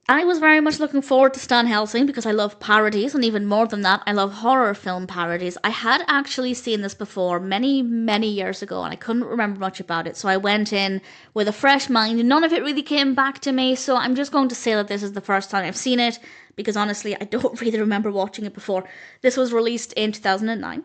I was very much looking forward to Stan Helsing because I love parodies, and even more than that, I love horror film parodies. I had actually seen this before many, many years ago, and I couldn't remember much about it, so I went in with a fresh mind. None of it really came back to me, so I'm just going to say that this is the first time I've seen it, because honestly, I don't really remember watching it before. This was released in 2009.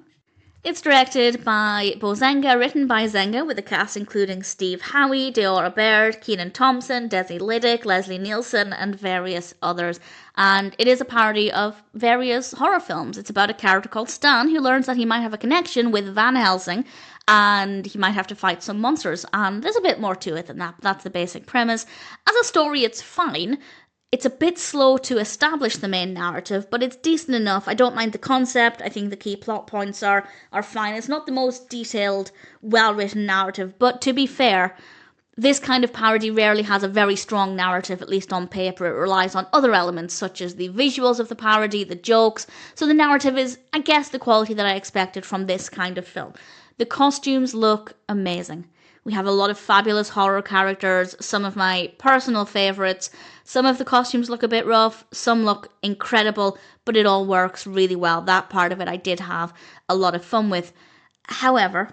It's directed by Bo Zenga, written by Zenga, with a cast including Steve Howey, Diora Baird, Kenan Thompson, Desi Lydic, Leslie Nielsen, and various others. And it is a parody of various horror films. It's about a character called Stan who learns that he might have a connection with Van Helsing and he might have to fight some monsters. And there's a bit more to it than that, but that's the basic premise. As a story, it's fine. It's a bit slow to establish the main narrative, but it's decent enough. I don't mind the concept. I think the key plot points are fine. It's not the most detailed, well-written narrative, but to be fair, this kind of parody rarely has a very strong narrative, at least on paper. It relies on other elements, such as the visuals of the parody, the jokes. So the narrative is, I guess, the quality that I expected from this kind of film. The costumes look amazing. We have a lot of fabulous horror characters, some of my personal favourites. Some of the costumes look a bit rough, some look incredible, but it all works really well. That part of it I did have a lot of fun with. However,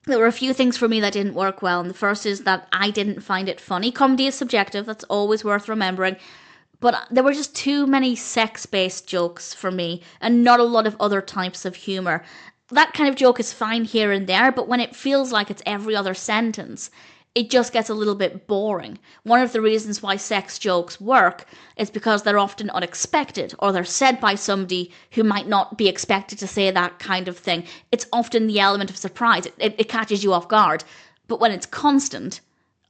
there were a few things for me that didn't work well, and the first is that I didn't find it funny. Comedy is subjective, that's always worth remembering. But there were just too many sex-based jokes for me, and not a lot of other types of humour. That kind of joke is fine here and there, but when it feels like it's every other sentence, it just gets a little bit boring. One of the reasons why sex jokes work is because they're often unexpected, or they're said by somebody who might not be expected to say that kind of thing. It's often the element of surprise. It catches you off guard. But when it's constant,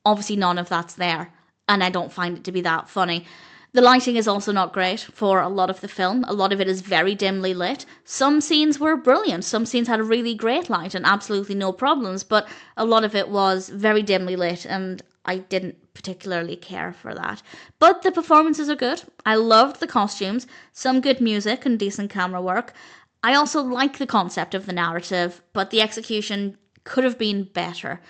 obviously none of that's there, and I don't find it to be that funny. The lighting is also not great for a lot of the film. A lot of it is very dimly lit. Some scenes were brilliant. Some scenes had a really great light and absolutely no problems, but a lot of it was very dimly lit, and I didn't particularly care for that. But the performances are good. I loved the costumes, some good music and decent camera work. I also like the concept of the narrative, but the execution could have been better.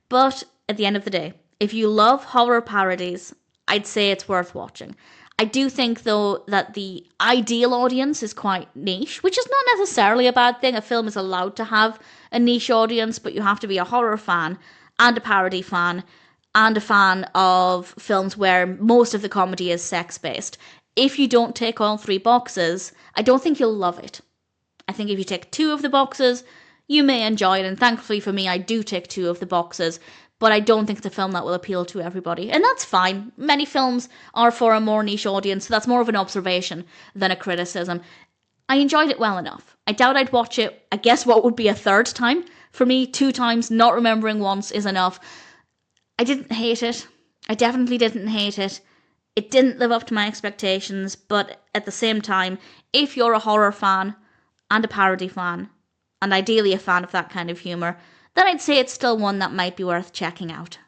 But at the end of the day, if you love horror parodies, I'd say it's worth watching. I do think, though, that the ideal audience is quite niche, which is not necessarily a bad thing. A film is allowed to have a niche audience, but you have to be a horror fan and a parody fan and a fan of films where most of the comedy is sex-based. If you don't tick all three boxes, I don't think you'll love it. I think if you tick two of the boxes, you may enjoy it, and thankfully for me, I do tick two of the boxes. But I don't think it's a film that will appeal to everybody. And that's fine. Many films are for a more niche audience, so that's more of an observation than a criticism. I enjoyed it well enough. I doubt I'd watch it, I guess what would be a third time. For me, 2 times, not remembering once is enough. I didn't hate it. I definitely didn't hate it. It didn't live up to my expectations, but at the same time, if you're a horror fan and a parody fan, and ideally a fan of that kind of humour, then I'd say it's still one that might be worth checking out.